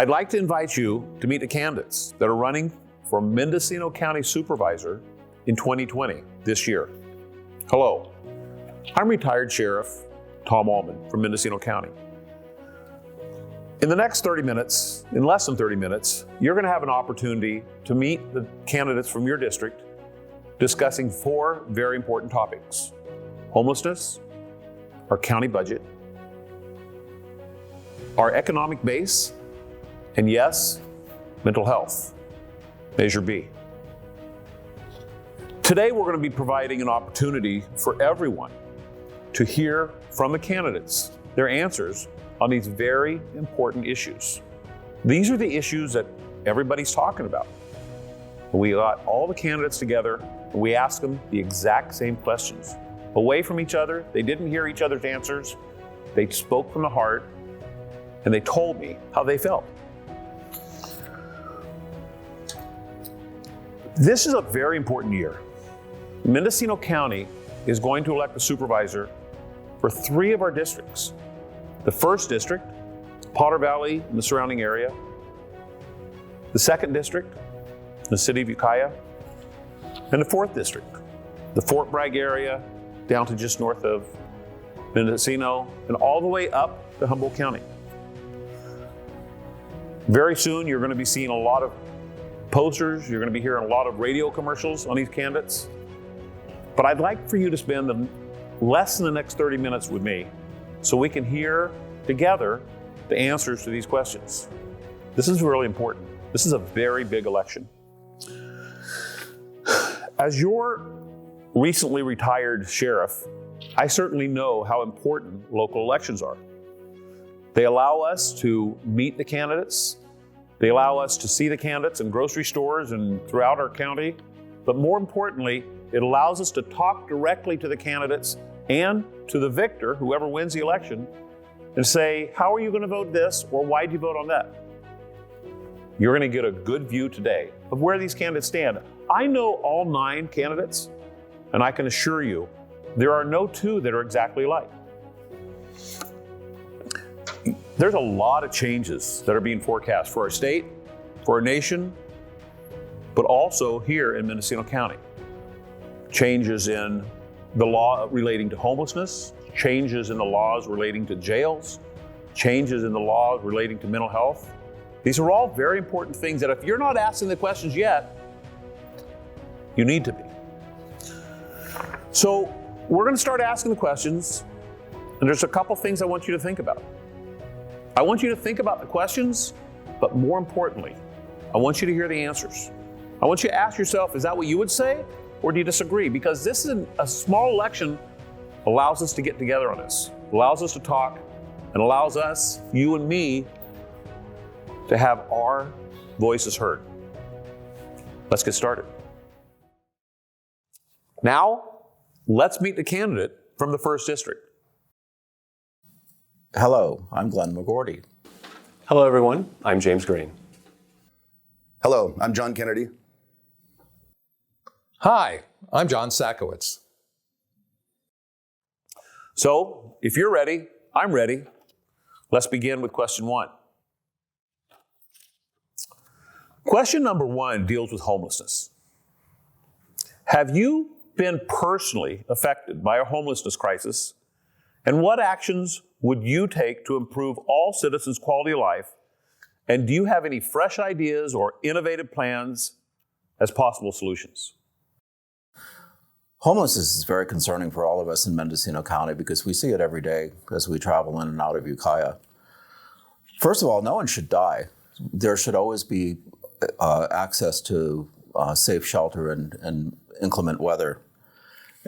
I'd like to invite you to meet the candidates that are running for Mendocino County Supervisor in 2020, this year. Hello, I'm retired Sheriff Tom Allman from Mendocino County. In the next 30 minutes, in less than 30 minutes, you're going to have an opportunity to meet the candidates from your district discussing 4 very important topics: homelessness, our county budget, our economic base, and yes, mental health, Measure B. Today, we're going to be providing an opportunity for everyone to hear from the candidates, their answers on these very important issues. These are the issues that everybody's talking about. We got all the candidates together and we asked them the exact same questions. Away from each other, they didn't hear each other's answers. They spoke from the heart and they told me how they felt. This is a very important year. Mendocino County is going to elect a supervisor for 3 of our districts. The 1st district, Potter Valley and the surrounding area. The 2nd district, the city of Ukiah. And the 4th district, the Fort Bragg area down to just north of Mendocino and all the way up to Humboldt County. Very soon, you're going to be seeing a lot of posters. You're going to be hearing a lot of radio commercials on these candidates. But I'd like for you to spend less than the next 30 minutes with me so we can hear together the answers to these questions. This is really important. This is a very big election. As your recently retired sheriff, I certainly know how important local elections are. They allow us to meet the candidates. They allow us to see the candidates in grocery stores and throughout our county. But more importantly, it allows us to talk directly to the candidates and to the victor, whoever wins the election, and say, how are you going to vote this, or why did you vote on that? You're going to get a good view today of where these candidates stand. I know all 9 candidates, and I can assure you, there are no 2 that are exactly alike. There's a lot of changes that are being forecast for our state, for our nation, but also here in Mendocino County. Changes in the law relating to homelessness, changes in the laws relating to jails, changes in the laws relating to mental health. These are all very important things that if you're not asking the questions yet, you need to be. So we're going to start asking the questions, and there's a couple things I want you to think about. I want you to think about the questions, but more importantly, I want you to hear the answers. I want you to ask yourself, is that what you would say, or do you disagree? Because this is a small election allows us to get together on this, allows us to talk, and allows us, you and me, to have our voices heard. Let's get started. Now, let's meet the candidate from the 1st district. Hello, I'm Glenn McGordy. Hello, everyone. I'm James Green. Hello, I'm John Kennedy. Hi, I'm John Sakowitz. So, if you're ready, I'm ready. Let's begin with question 1. Question number 1 deals with homelessness. Have you been personally affected by a homelessness crisis? And what actions would you take to improve all citizens' quality of life? And do you have any fresh ideas or innovative plans as possible solutions? Homelessness is very concerning for all of us in Mendocino County because we see it every day as we travel in and out of Ukiah. First of all, no one should die. There should always be access to safe shelter and inclement weather.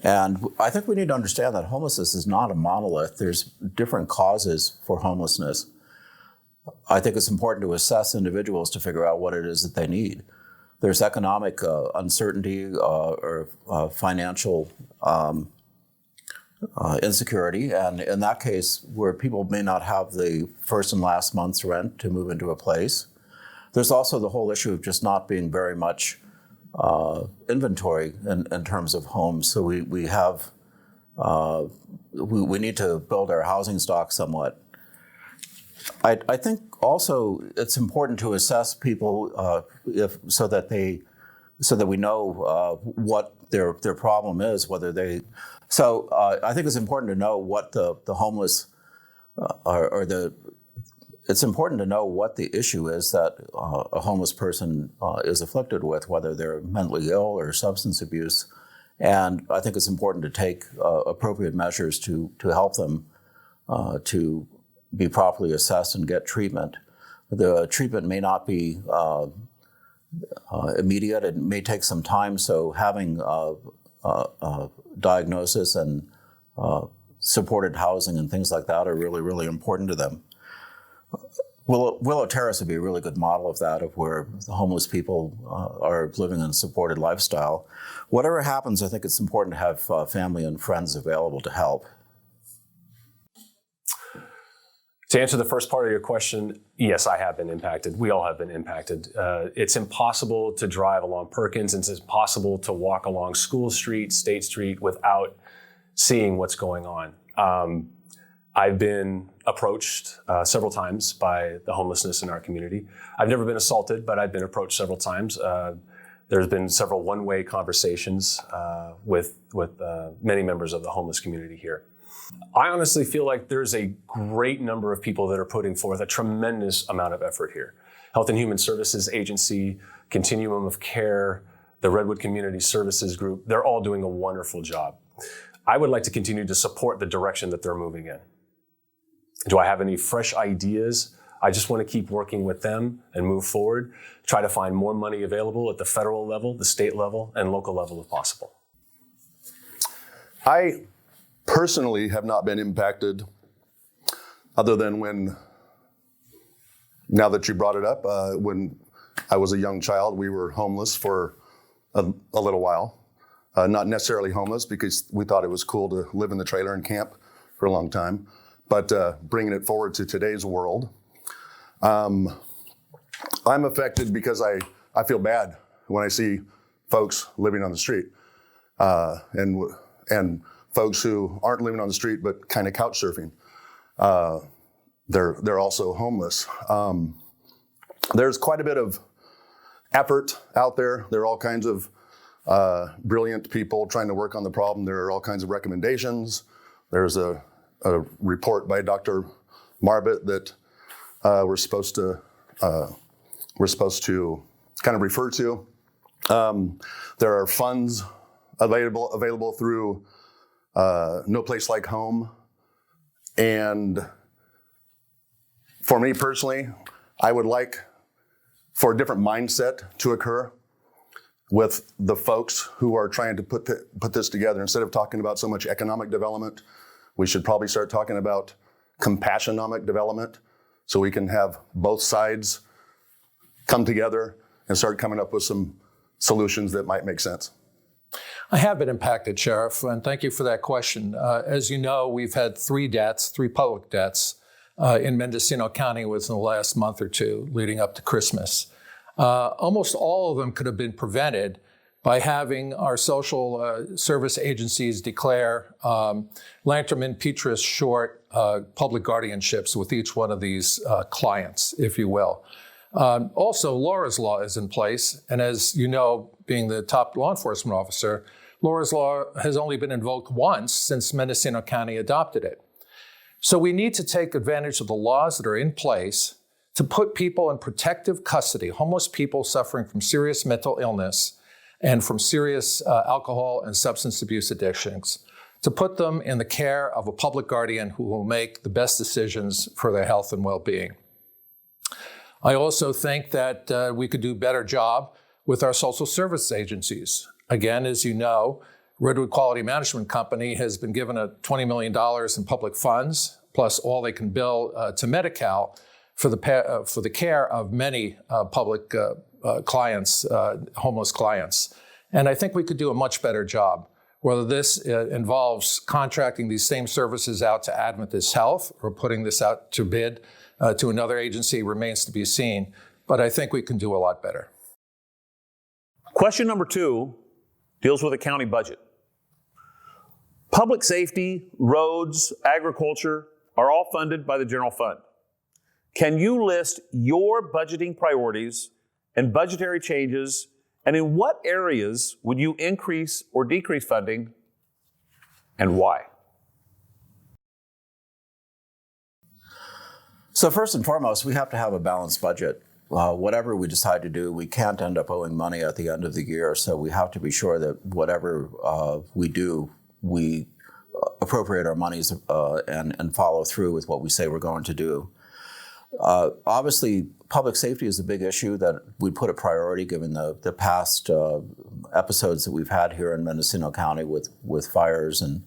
And I think we need to understand that homelessness is not a monolith. There's different causes for homelessness. I think it's important to assess individuals to figure out what it is that they need. There's economic uncertainty or financial insecurity, and in that case, where people may not have the first and last month's rent to move into a place. There's also the whole issue of just not being very much inventory in terms of homes. So we need to build our housing stock somewhat. I think also it's important to assess people so that we know what their problem is, whether they. So I think it's important to know what the homeless It's important to know what the issue is that a homeless person is afflicted with, whether they're mentally ill or substance abuse, and I think it's important to take appropriate measures to help them to be properly assessed and get treatment. The treatment may not be immediate. It may take some time, so having diagnosis and supported housing and things like that are really, really important to them. Willow Terrace would be a really good model of that, of where the homeless people are living in a supported lifestyle. Whatever happens, I think it's important to have family and friends available to help. To answer the first part of your question, yes, I have been impacted. We all have been impacted. It's impossible to drive along Perkins, and it's impossible to walk along School Street, State Street, without seeing what's going on. I've been approached several times by the homelessness in our community. I've never been assaulted, but I've been approached several times. There's been several one-way conversations with many members of the homeless community here. I honestly feel like there's a great number of people that are putting forth a tremendous amount of effort here. Health and Human Services Agency, Continuum of Care, the Redwood Community Services Group, they're all doing a wonderful job. I would like to continue to support the direction that they're moving in. Do I have any fresh ideas? I just want to keep working with them and move forward, try to find more money available at the federal level, the state level, and local level if possible. I personally have not been impacted other than now that you brought it up, when I was a young child, we were homeless for a little while. Not necessarily homeless because we thought it was cool to live in the trailer and camp for a long time. But bringing it forward to today's world, I'm affected because I feel bad when I see folks living on the street, and folks who aren't living on the street but kind of couch surfing. They're also homeless. There's quite a bit of effort out there. There are all kinds of brilliant people trying to work on the problem. There are all kinds of recommendations. There's a report by Dr. Marbut that we're supposed to kind of refer to. There are funds available through No Place Like Home, and for me personally, I would like for a different mindset to occur with the folks who are trying to put this together. Instead of talking about so much economic development, we should probably start talking about compassionomic development, so we can have both sides come together and start coming up with some solutions that might make sense. I have been impacted, Sheriff, and thank you for that question. As you know, we've had three public deaths in Mendocino County within the last month or two leading up to Christmas. Almost all of them could have been prevented by having our social service agencies declare Lanterman Petrus short public guardianships with each one of these clients, if you will. Also, Laura's Law is in place, and as you know, being the top law enforcement officer, Laura's Law has only been invoked once since Mendocino County adopted it. So we need to take advantage of the laws that are in place to put people in protective custody, homeless people suffering from serious mental illness and from serious alcohol and substance abuse addictions, to put them in the care of a public guardian who will make the best decisions for their health and well-being. I also think that we could do a better job with our social service agencies. Again, as you know, Redwood Quality Management Company has been given $20 million in public funds, plus all they can bill to Medi-Cal for the care of many public clients, homeless clients. And I think we could do a much better job. Whether this involves contracting these same services out to Adventist Health or putting this out to bid to another agency remains to be seen. But I think we can do a lot better. Question number 2 deals with the county budget. Public safety, roads, agriculture are all funded by the general fund. can you list your budgeting priorities and budgetary changes, and in what areas would you increase or decrease funding, and why? So first and foremost, we have to have a balanced budget. Whatever we decide to do, we can't end up owing money at the end of the year. So we have to be sure that whatever we do, we appropriate our monies and follow through with what we say we're going to do. Obviously, public safety is a big issue that we put a priority given the past episodes that we've had here in Mendocino County with fires and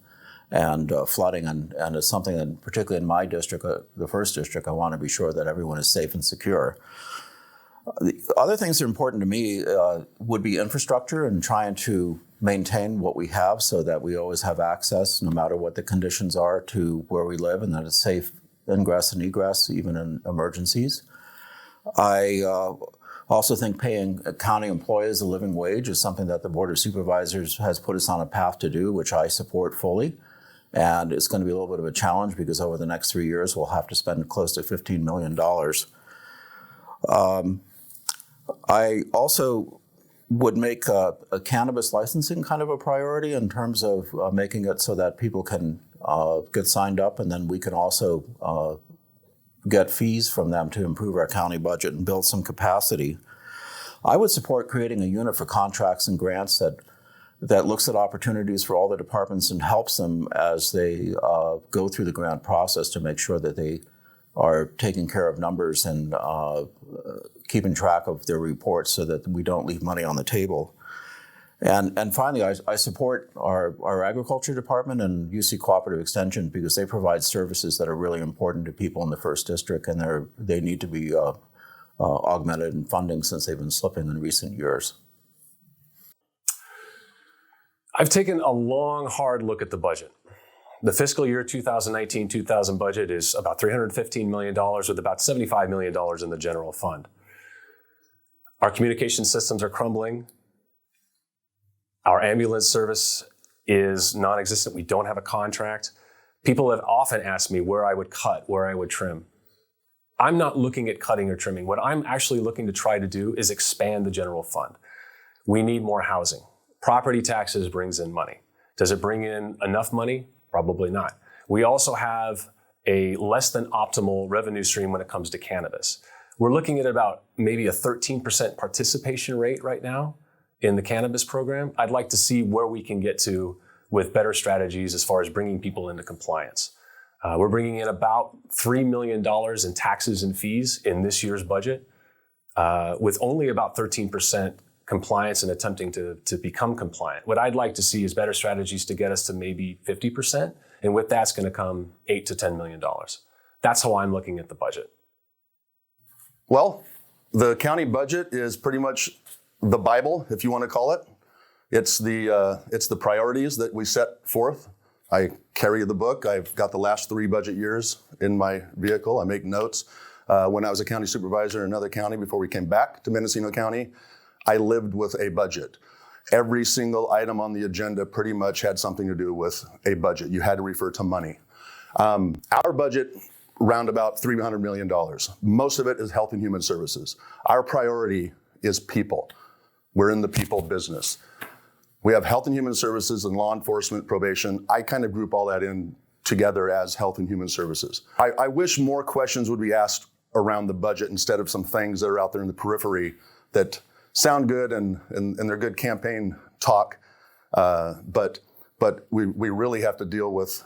flooding, and it's something that, particularly in my district, the first district, I want to be sure that everyone is safe and secure. The other things that are important to me would be infrastructure and trying to maintain what we have so that we always have access, no matter what the conditions are, to where we live, and that it's safe ingress and egress, even in emergencies. I also think paying county employees a living wage is something that the Board of Supervisors has put us on a path to do, which I support fully. And it's going to be a little bit of a challenge because over the next 3 years, we'll have to spend close to $15 million. I also would make a cannabis licensing kind of a priority in terms of making it so that people can get signed up, and then we can also get fees from them to improve our county budget and build some capacity. I would support creating a unit for contracts and grants that looks at opportunities for all the departments and helps them as they go through the grant process to make sure that they are taking care of numbers and keeping track of their reports so that we don't leave money on the table. And finally, I support our agriculture department and UC Cooperative Extension because they provide services that are really important to people in the first district, and they need to be augmented in funding since they've been slipping in recent years. I've taken a long, hard look at the budget. The fiscal year 2019-2000 budget is about $315 million with about $75 million in the general fund. Our communication systems are crumbling. Our ambulance service is non-existent. We don't have a contract. People have often asked me where I would cut, where I would trim. I'm not looking at cutting or trimming. What I'm actually looking to try to do is expand the general fund. We need more housing. Property taxes brings in money. Does it bring in enough money? Probably not. We also have a less than optimal revenue stream when it comes to cannabis. We're looking at about maybe a 13% participation rate right now in the cannabis program. I'd like to see where we can get to with better strategies as far as bringing people into compliance. We're bringing in about $3 million in taxes and fees in this year's budget, with only about 13% compliance and attempting to become compliant. What I'd like to see is better strategies to get us to maybe 50%, and with that's going to come $8 to $10 million. That's how I'm looking at the budget. Well, the county budget is pretty much the Bible, if you want to call it. It's the priorities that we set forth. I carry the book. I've got the last 3 budget years in my vehicle. I make notes. When I was a county supervisor in another county before we came back to Mendocino County, I lived with a budget. Every single item on the agenda pretty much had something to do with a budget. You had to refer to money. Our budget, round about $300 million. Most of it is health and human services. Our priority is people. We're in the people business. We have health and human services and law enforcement, probation. I kind of group all that in together as health and human services. I wish more questions would be asked around the budget instead of some things that are out there in the periphery that sound good and they're good campaign talk, but we really have to deal with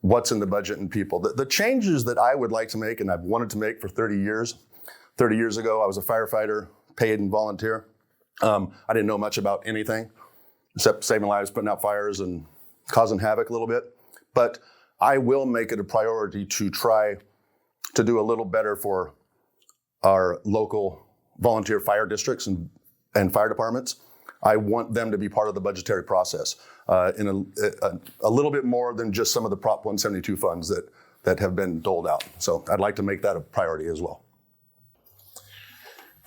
what's in the budget and people. The changes that I would like to make, and I've wanted to make for 30 years. 30 years ago, I was a firefighter, paid and volunteer. I didn't know much about anything except saving lives, putting out fires, and causing havoc a little bit. But I will make it a priority to try to do a little better for our local volunteer fire districts and fire departments. I want them to be part of the budgetary process in a little bit more than just some of the Prop 172 funds that have been doled out. So I'd like to make that a priority as well.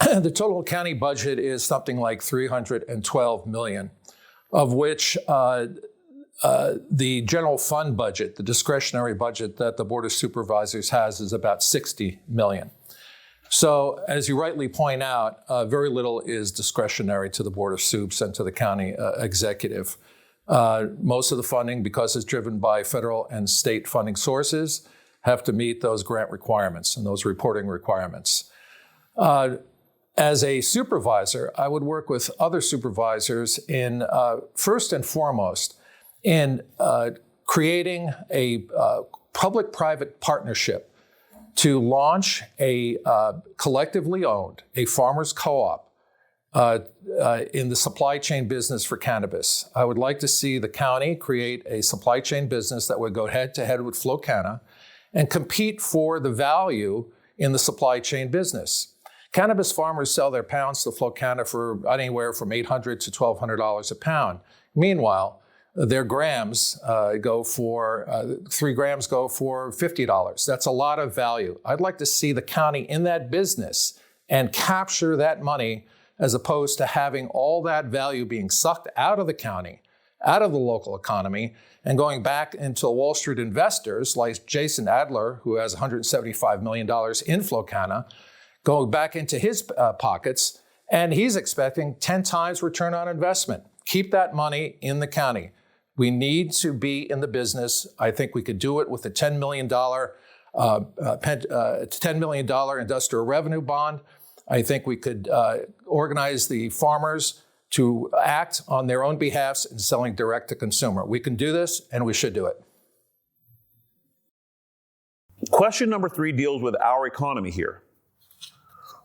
The total county budget is something like $312 million, of which The general fund budget, the discretionary budget that the Board of Supervisors has, is about $60 million. So, as you rightly point out, very little is discretionary to the Board of Supes and to the county executive. Most of the funding, because it's driven by federal and state funding sources, have to meet those grant requirements and those reporting requirements. As a supervisor, I would work with other supervisors in, first and foremost, in creating a public-private partnership to launch a collectively owned, a farmers co-op in the supply chain business for cannabis. I would like to see the county create a supply chain business that would go head-to-head with Flocana and compete for the value in the supply chain business. Cannabis farmers sell their pounds to Flocana for anywhere from $800 to $1,200 a pound. Meanwhile, their grams go for, 3 grams go for $50. That's a lot of value. I'd like to see the county in that business and capture that money, as opposed to having all that value being sucked out of the county, out of the local economy, and going back into Wall Street investors like Jason Adler, who has $175 million in Flocana, going back into his pockets, and he's expecting 10 times return on investment. Keep that money in the county. We need to be in the business. I think we could do it with a $10 million industrial revenue bond. I think we could organize the farmers to act on their own behalfs in selling direct to consumer. We can do this, and we should do it. Question number 3 deals with our economy here.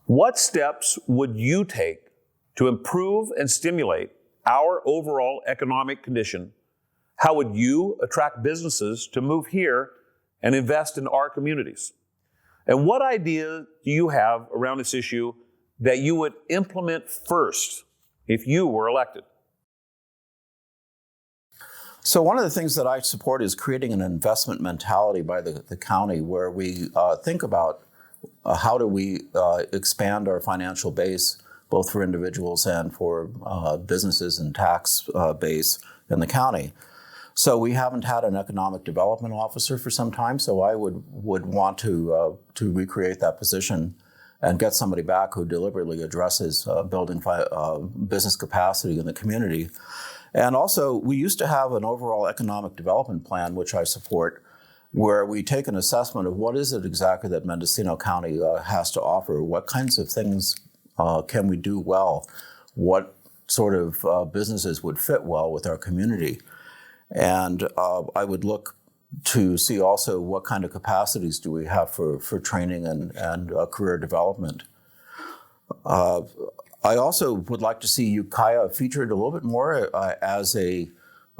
What steps would you take to improve and stimulate our overall economic condition? How would you attract businesses to move here and invest in our communities? And what idea do you have around this issue that you would implement first if you were elected? So one of the things that I support is creating an investment mentality by the county, where we think about how do we expand our financial base, both for individuals and for businesses and tax base in the county. So we haven't had an economic development officer for some time, so I would want to recreate that position and get somebody back who deliberately addresses building business capacity in the community. And also, we used to have an overall economic development plan, which I support, where we take an assessment of what is it exactly that Mendocino County has to offer, what kinds of things can we do well, what sort of businesses would fit well with our community. And I would look to see also what kind of capacities do we have for training and career development. I also would like to see Ukiah featured a little bit more as a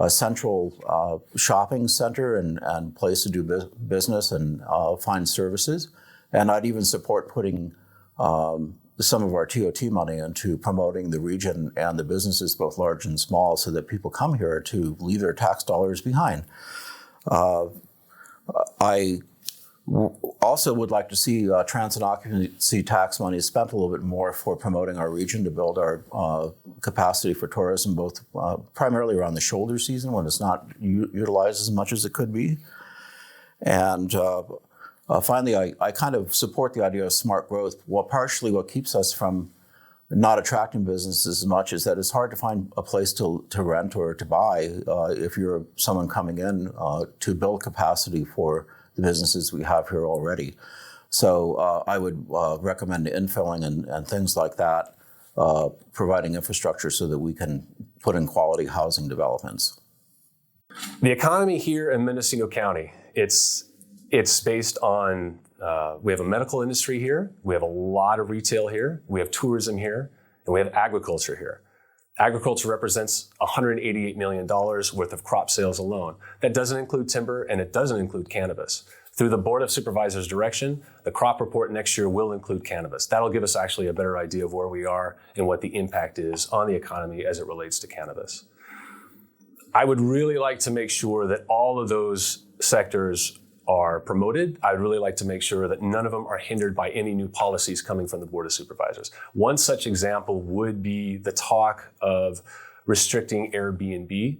central shopping center and place to do business and find services. And I'd even support putting some of our TOT money into promoting the region and the businesses, both large and small, so that people come here to leave their tax dollars behind. I also would like to see transit occupancy tax money spent a little bit more for promoting our region to build our capacity for tourism, both primarily around the shoulder season when it's not utilized as much as it could be. And finally, I kind of support the idea of smart growth. Well, partially what keeps us from not attracting businesses as much is that it's hard to find a place to rent or to buy if you're someone coming in to build capacity for the businesses we have here already. So I would recommend infilling and things like that, providing infrastructure so that we can put in quality housing developments. The economy here in Mendocino County, it's based on, we have a medical industry here, we have a lot of retail here, we have tourism here, and we have agriculture here. Agriculture represents $188 million worth of crop sales alone. That doesn't include timber, and it doesn't include cannabis. Through the Board of Supervisors' direction, the crop report next year will include cannabis. That'll give us actually a better idea of where we are and what the impact is on the economy as it relates to cannabis. I would really like to make sure that all of those sectors are promoted. I'd really like to make sure that none of them are hindered by any new policies coming from the Board of Supervisors. One such example would be the talk of restricting Airbnb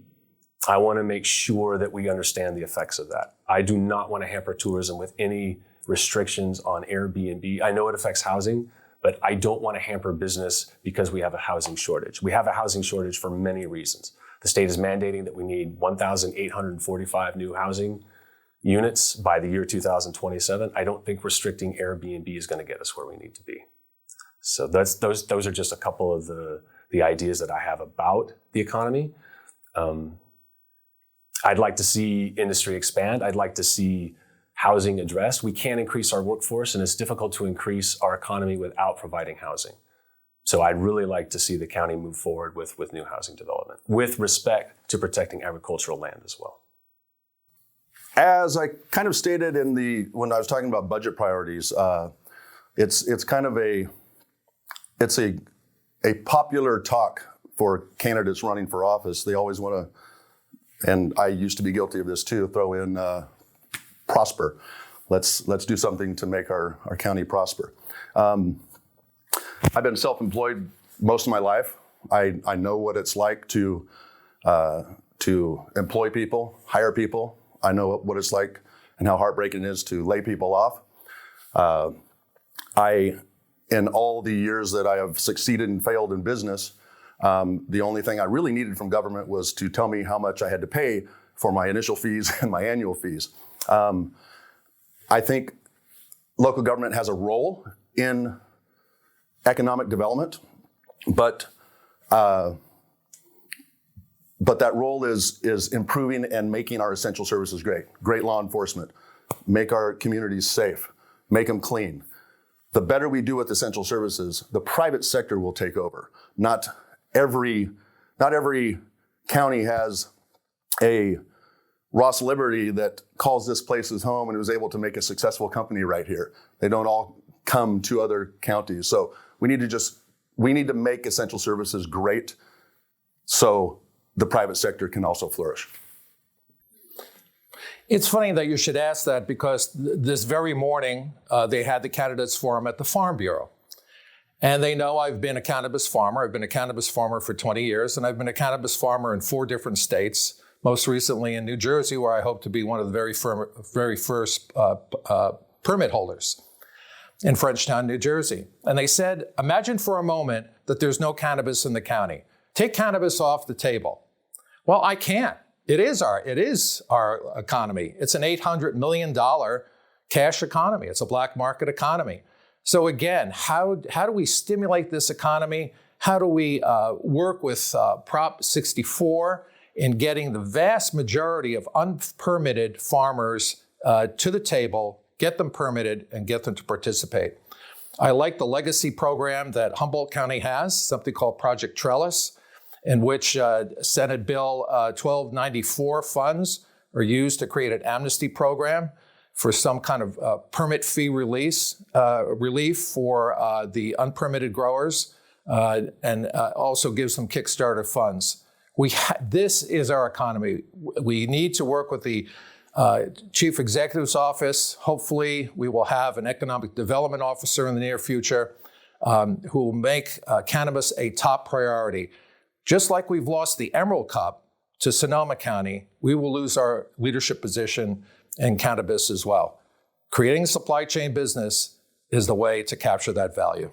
I want to make sure that we understand the effects of that. I do not want to hamper tourism with any restrictions on Airbnb. I know it affects housing, but I don't want to hamper business because we have a housing shortage. We have a housing shortage for many reasons. The state is mandating that we need 1,845 new housing units by the year 2027. I don't think restricting Airbnb is going to get us where we need to be. So those are just a couple of the ideas that I have about the economy. I'd like to see industry expand. I'd like to see housing addressed. We can't increase our workforce, and it's difficult to increase our economy without providing housing. So I'd really like to see the county move forward with new housing development, with respect to protecting agricultural land as well. As I kind of stated when I was talking about budget priorities, it's kind of a popular talk for candidates running for office. They always want to, and I used to be guilty of this too, throw in prosper. Let's do something to make our county prosper. I've been self-employed most of my life. I know what it's like to employ people, hire people. I know what it's like and how heartbreaking it is to lay people off. In all the years that I have succeeded and failed in business, the only thing I really needed from government was to tell me how much I had to pay for my initial fees and my annual fees. I think local government has a role in economic development, but that role is improving and making our essential services great law enforcement, make our communities safe, make them clean. The better we do with essential services, the private sector will take over. Not every county has a Ross Liberty that calls this place his home and was able to make a successful company right here. They don't all come to other counties. So we need to make essential services great so the private sector can also flourish. It's funny that you should ask that because this very morning they had the candidates forum at the Farm Bureau. And they know I've been a cannabis farmer. I've been a cannabis farmer for 20 years, and I've been a cannabis farmer in 4 different states, most recently in New Jersey, where I hope to be one of the very first permit holders in Frenchtown, New Jersey. And they said, imagine for a moment that there's no cannabis in the county. Take cannabis off the table. Well, I can't. It is our economy. It's an $800 million cash economy. It's a black market economy. So again, how do we stimulate this economy? How do we work with Prop 64 in getting the vast majority of unpermitted farmers to the table, get them permitted, and get them to participate? I like the legacy program that Humboldt County has, something called Project Trellis, in which Senate Bill 1294 funds are used to create an amnesty program for some kind of permit fee relief for the unpermitted growers, and also gives them Kickstarter funds. This is our economy. We need to work with the Chief Executive's Office. Hopefully, we will have an economic development officer in the near future who will make cannabis a top priority. Just like we've lost the Emerald Cup to Sonoma County, we will lose our leadership position in cannabis as well. Creating a supply chain business is the way to capture that value.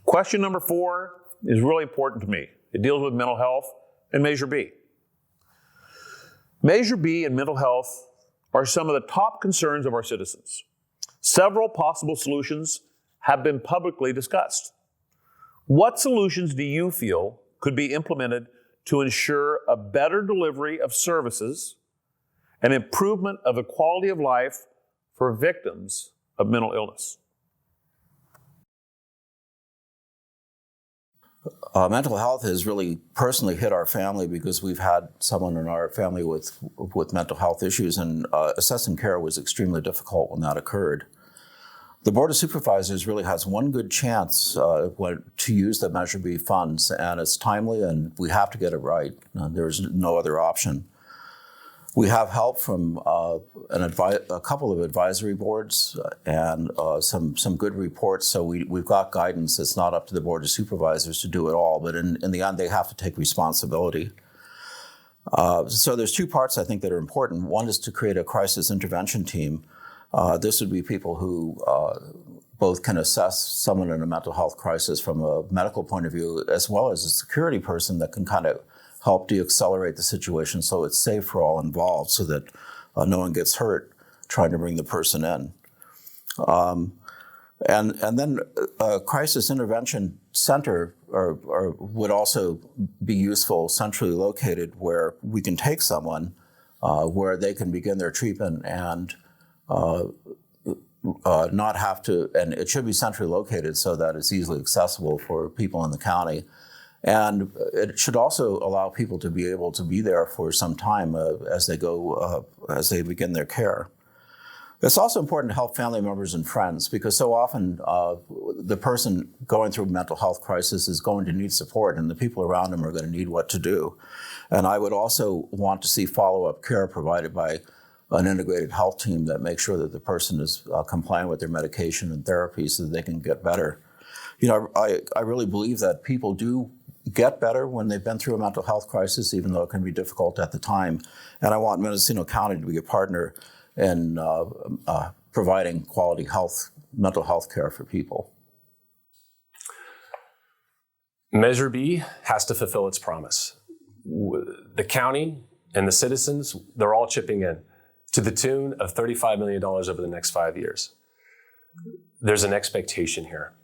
Question number 4 is really important to me. It deals with mental health and Measure B. Measure B and mental health are some of the top concerns of our citizens. Several possible solutions have been publicly discussed. What solutions do you feel could be implemented to ensure a better delivery of services and improvement of the quality of life for victims of mental illness? Mental health has really personally hit our family because we've had someone in our family with mental health issues, and assessing care was extremely difficult when that occurred. The Board of Supervisors really has one good chance to use the Measure B funds, and it's timely, and we have to get it right. There's no other option. We have help from a couple of advisory boards and some good reports. So we've got guidance. It's not up to the Board of Supervisors to do it all, but in the end, they have to take responsibility. So there's two parts I think that are important. One is to create a crisis intervention team. This would be people who both can assess someone in a mental health crisis from a medical point of view, as well as a security person that can kind of help de-accelerate the situation so it's safe for all involved, so that no one gets hurt trying to bring the person in. And then a crisis intervention center would also be useful, centrally located, where we can take someone where they can begin their treatment and not have to, and it should be centrally located so that it's easily accessible for people in the county. And it should also allow people to be able to be there for some time as they begin their care. It's also important to help family members and friends, because so often the person going through a mental health crisis is going to need support, and the people around them are going to need what to do. And I would also want to see follow-up care provided by an integrated health team that makes sure that the person is compliant with their medication and therapy so that they can get better. You know, I really believe that people do get better when they've been through a mental health crisis, even though it can be difficult at the time. And I want Mendocino County to be a partner in providing quality mental health care for people. Measure B has to fulfill its promise. The county and the citizens, they're all chipping in to the tune of $35 million over the next 5 years. There's an expectation here.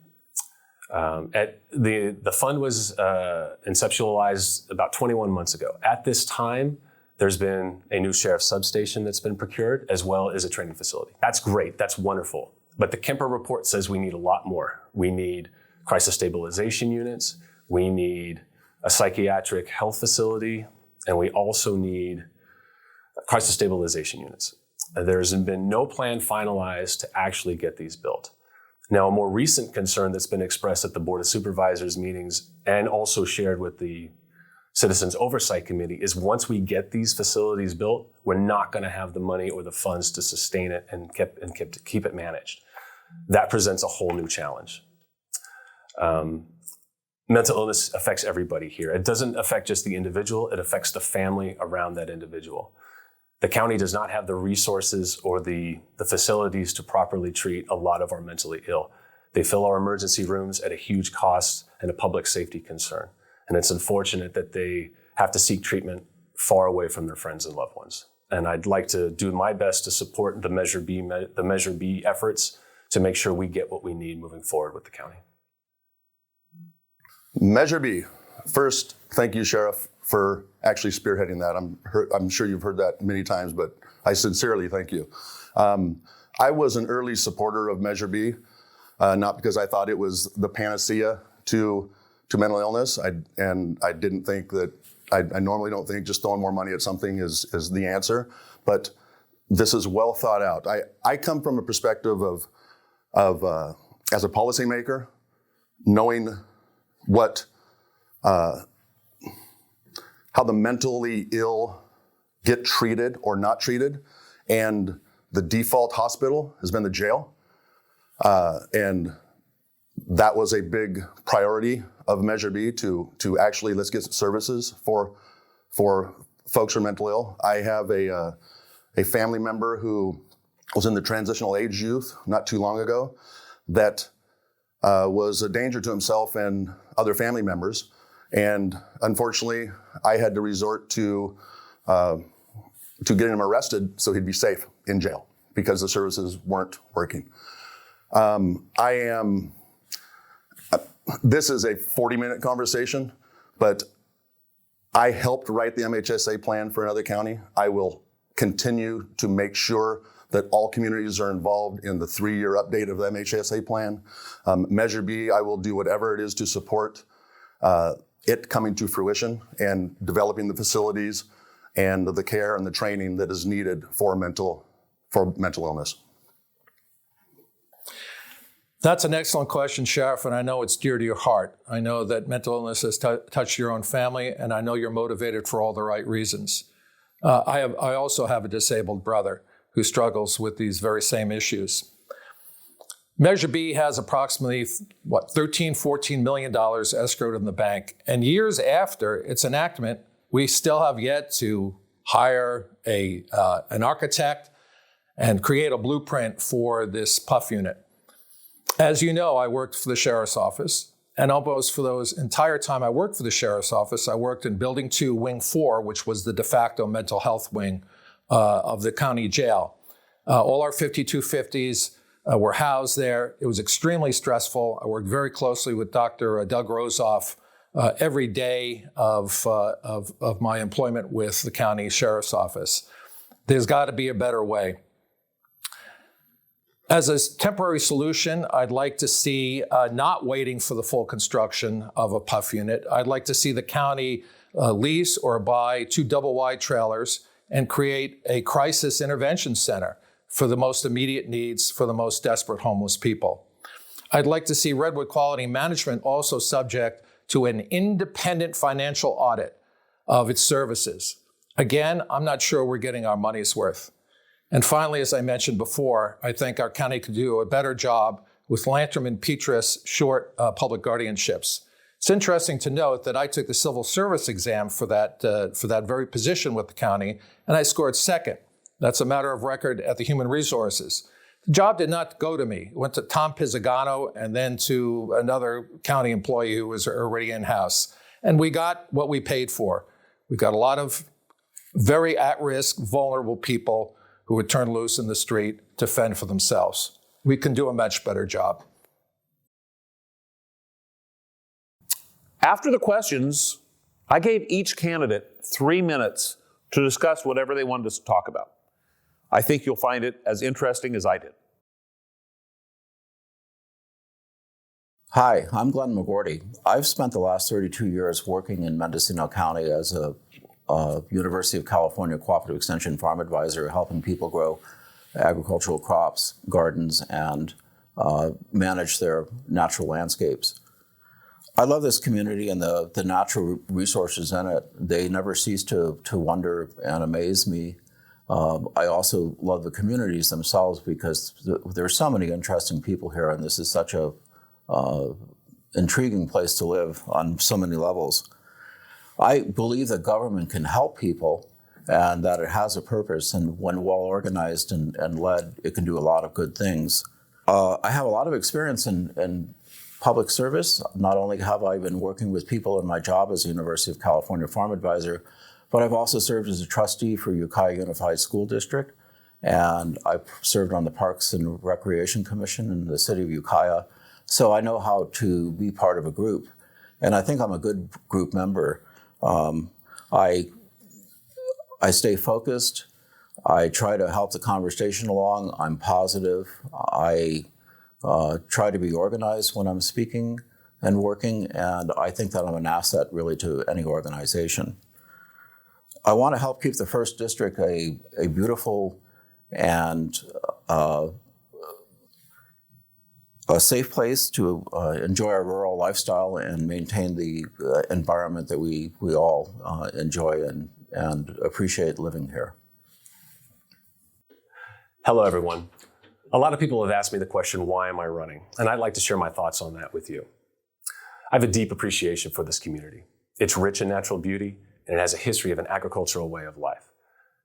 The fund was conceptualized about 21 months ago. At this time, there's been a new sheriff's substation that's been procured, as well as a training facility. That's great, that's wonderful. But the Kemper report says we need a lot more. We need crisis stabilization units, we need a psychiatric health facility, and we also need crisis stabilization units. There's been no plan finalized to actually get these built. Now, a more recent concern that's been expressed at the Board of Supervisors meetings and also shared with the Citizens Oversight Committee is once we get these facilities built, we're not going to have the money or the funds to sustain it and keep it managed. That presents a whole new challenge. Mental illness affects everybody here. It doesn't affect just the individual, it affects the family around that individual. The county does not have the resources or the facilities to properly treat a lot of our mentally ill. They fill our emergency rooms at a huge cost and a public safety concern. And it's unfortunate that they have to seek treatment far away from their friends and loved ones. And I'd like to do my best to support the Measure B efforts to make sure we get what we need moving forward with the county. Measure B. First, thank you, Sheriff, for actually spearheading that. I'm sure you've heard that many times, but I sincerely thank you. I was an early supporter of Measure B, not because I thought it was the panacea to mental illness. I didn't think that, I normally don't think just throwing more money at something is the answer, but this is well thought out. I come from a perspective of as a policymaker, knowing what, how the mentally ill get treated or not treated, and the default hospital has been the jail. And that was a big priority of Measure B to actually let's get services for folks who are mentally ill. I have a family member who was in the transitional age youth not too long ago that was a danger to himself and other family members. And unfortunately, I had to resort to getting him arrested so he'd be safe in jail because the services weren't working. This is a 40-minute conversation, but I helped write the MHSA plan for another county. I will continue to make sure that all communities are involved in the 3-year update of the MHSA plan. Measure B, I will do whatever it is to support it coming to fruition and developing the facilities and the care and the training that is needed for mental illness. That's an excellent question, Sheriff, and I know it's dear to your heart. I know that mental illness has touched your own family, and I know you're motivated for all the right reasons. I also have a disabled brother who struggles with these very same issues. Measure B has approximately, $13-14 million escrowed in the bank. And years after its enactment, we still have yet to hire an architect and create a blueprint for this PUF unit. As you know, I worked for the Sheriff's Office, and almost for those entire time I worked for the Sheriff's Office, I worked in Building 2, Wing 4, which was the de facto mental health wing of the county jail. All our 5250s were housed there. It was extremely stressful. I worked very closely with Dr. Doug Rosoff every day of my employment with the county Sheriff's Office. There's got to be a better way. As a temporary solution, I'd like to see, not waiting for the full construction of a PUF unit, I'd like to see the county lease or buy 2 double-wide trailers and create a crisis intervention center for the most immediate needs for the most desperate homeless people. I'd like to see Redwood Quality Management also subject to an independent financial audit of its services. Again, I'm not sure we're getting our money's worth. And finally, as I mentioned before, I think our county could do a better job with Lantrum and Petrus short public guardianships. It's interesting to note that I took the civil service exam for that very position with the county, and I scored second. That's a matter of record at the Human Resources. The job did not go to me. It went to Tom Pizzagano and then to another county employee who was already in-house. And we got what we paid for. We got a lot of very at-risk, vulnerable people who would turn loose in the street to fend for themselves. We can do a much better job. After the questions, I gave each candidate 3 minutes to discuss whatever they wanted to talk about. I think you'll find it as interesting as I did. Hi, I'm Glenn McGordy. I've spent the last 32 years working in Mendocino County as a University of California Cooperative Extension Farm Advisor, helping people grow agricultural crops, gardens, and manage their natural landscapes. I love this community and the natural resources in it. They never cease to wonder and amaze me. I also love the communities themselves because there's so many interesting people here, and this is such a intriguing place to live on so many levels. I believe that government can help people and that it has a purpose, and when well organized and led, it can do a lot of good things. I have a lot of experience in public service. Not only have I been working with people in my job as a University of California Farm Advisor, but I've also served as a trustee for Ukiah Unified School District, and I've served on the Parks and Recreation Commission in the city of Ukiah. So I know how to be part of a group, and I think I'm a good group member. I stay focused. I try to help the conversation along. I'm positive. I try to be organized when I'm speaking and working, and I think that I'm an asset really to any organization. I want to help keep the First District a beautiful and a safe place to enjoy our rural lifestyle and maintain the environment that we all enjoy and appreciate living here. Hello, everyone. A lot of people have asked me the question, why am I running? And I'd like to share my thoughts on that with you. I have a deep appreciation for this community. It's rich in natural beauty, and it has a history of an agricultural way of life.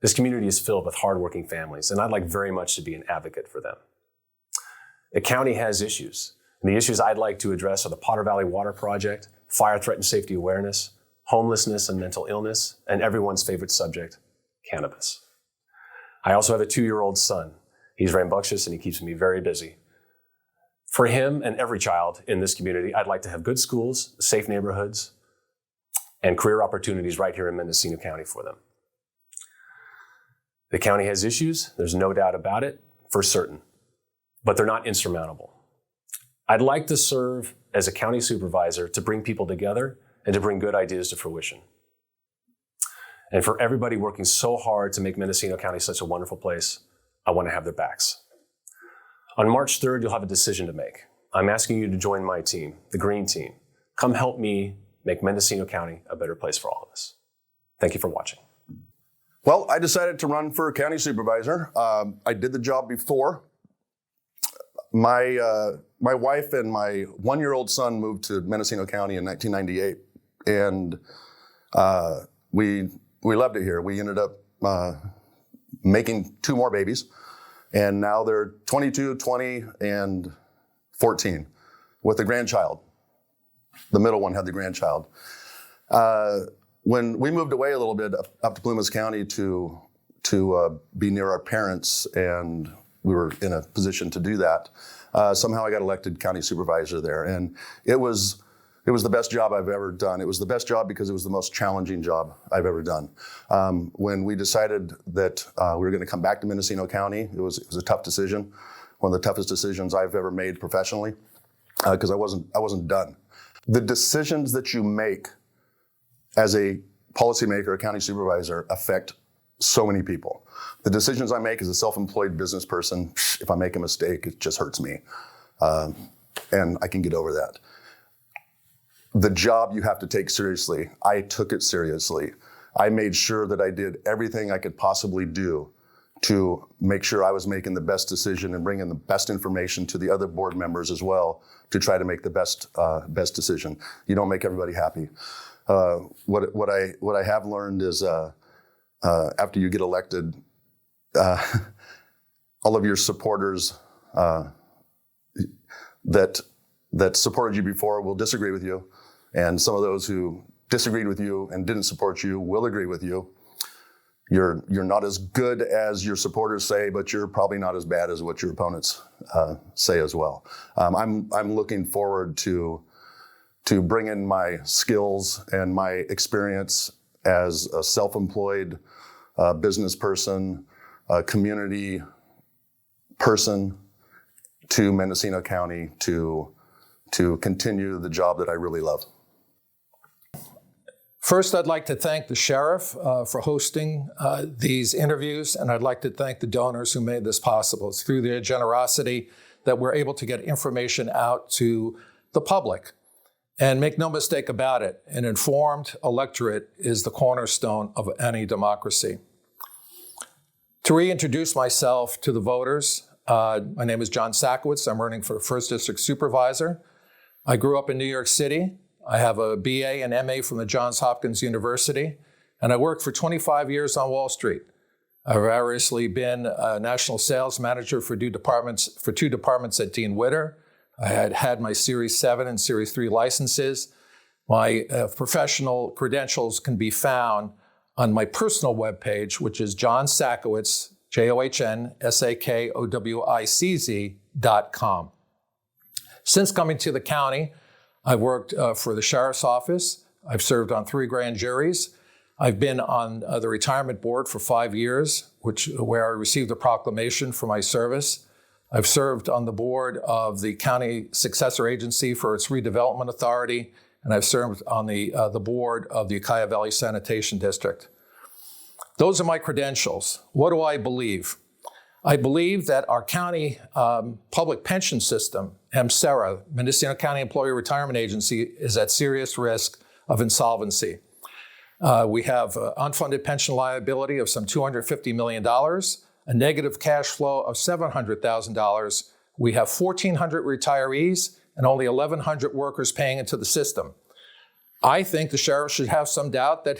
This community is filled with hardworking families, and I'd like very much to be an advocate for them. The county has issues, and the issues I'd like to address are the Potter Valley Water Project, fire threat and safety awareness, homelessness and mental illness, and everyone's favorite subject, cannabis. I also have a 2-year-old son. He's rambunctious and he keeps me very busy. For him and every child in this community, I'd like to have good schools, safe neighborhoods, and career opportunities right here in Mendocino County for them. The county has issues, there's no doubt about it, for certain, but they're not insurmountable. I'd like to serve as a county supervisor to bring people together and to bring good ideas to fruition. And for everybody working so hard to make Mendocino County such a wonderful place, I want to have their backs. On March 3rd, you'll have a decision to make. I'm asking you to join my team, the Green Team. Come help me make Mendocino County a better place for all of us. Thank you for watching. Well, I decided to run for county supervisor. I did the job before. My wife and my 1-year-old son moved to Mendocino County in 1998, and we loved it here. We ended up making 2 more babies, and now they're 22, 20, and 14 with a grandchild. The middle one had the grandchild. When we moved away a little bit up to Plumas County to be near our parents, and we were in a position to do that, somehow I got elected county supervisor there, and it was the best job I've ever done. It was the best job because it was the most challenging job I've ever done. When we decided that we were going to come back to Mendocino County, it was a tough decision, one of the toughest decisions I've ever made professionally, because I wasn't done. The decisions that you make as a policymaker, a county supervisor, affect so many people. The decisions I make as a self-employed business person, if I make a mistake, it just hurts me. And I can get over that. The job you have to take seriously. I took it seriously. I made sure that I did everything I could possibly do to make sure I was making the best decision and bringing the best information to the other board members as well to try to make the best decision. You don't make everybody happy. What I have learned is after you get elected, all of your supporters that supported you before will disagree with you, and some of those who disagreed with you and didn't support you will agree with you. You're not as good as your supporters say, but you're probably not as bad as what your opponents say as well. I'm looking forward to bring in my skills and my experience as a self-employed business person, community person to Mendocino County to continue the job that I really love. First, I'd like to thank the sheriff for hosting these interviews, and I'd like to thank the donors who made this possible. It's through their generosity that we're able to get information out to the public. And make no mistake about it, an informed electorate is the cornerstone of any democracy. To reintroduce myself to the voters, my name is John Sakowitz. I'm running for 1st District Supervisor. I grew up in New York City. I have a BA and MA from the Johns Hopkins University, and I worked for 25 years on Wall Street. I've variously been a national sales manager for 2 departments at Dean Witter. I had my Series 7 and Series 3 licenses. My professional credentials can be found on my personal webpage, which is John Sakowitz, JohnSakowicz.com. Since coming to the county, I've worked for the Sheriff's Office. I've served on 3 grand juries. I've been on the retirement board for 5 years, where I received a proclamation for my service. I've served on the board of the County Successor Agency for its Redevelopment Authority, and I've served on the board of the Ukiah Valley Sanitation District. Those are my credentials. What do I believe? I believe that our county public pension system, MCERA, Mendocino County Employee Retirement Agency, is at serious risk of insolvency. We have unfunded pension liability of some $250 million, a negative cash flow of $700,000. We have 1,400 retirees and only 1,100 workers paying into the system. I think the sheriff should have some doubt that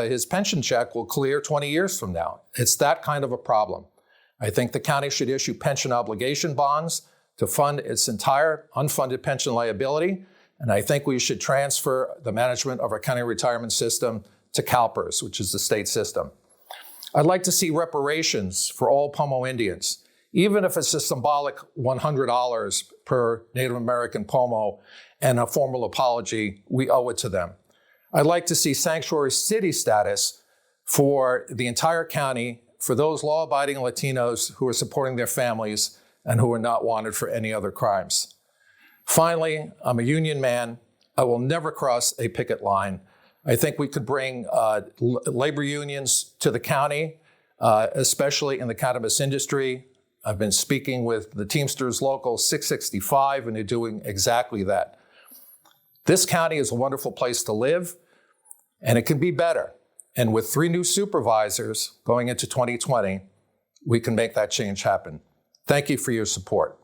his pension check will clear 20 years from now. It's that kind of a problem. I think the county should issue pension obligation bonds to fund its entire unfunded pension liability, and I think we should transfer the management of our county retirement system to CalPERS, which is the state system. I'd like to see reparations for all Pomo Indians, even if it's a symbolic $100 per Native American Pomo and a formal apology. We owe it to them. I'd like to see sanctuary city status for the entire county for those law-abiding Latinos who are supporting their families and who are not wanted for any other crimes. Finally, I'm a union man. I will never cross a picket line. I think we could bring labor unions to the county, especially in the cannabis industry. I've been speaking with the Teamsters Local 665, and they're doing exactly that. This county is a wonderful place to live, and it can be better. And with 3 new supervisors going into 2020, we can make that change happen. Thank you for your support.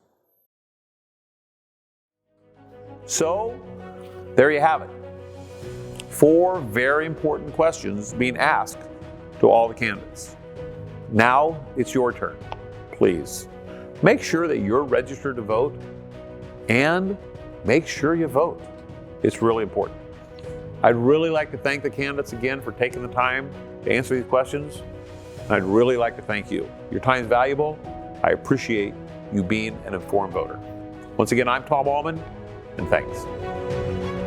So, there you have it. 4 very important questions being asked to all the candidates. Now it's your turn. Please make sure that you're registered to vote and make sure you vote. It's really important. I'd really like to thank the candidates again for taking the time to answer these questions. And I'd really like to thank you. Your time is valuable. I appreciate you being an informed voter. Once again, I'm Tom Allman, and thanks.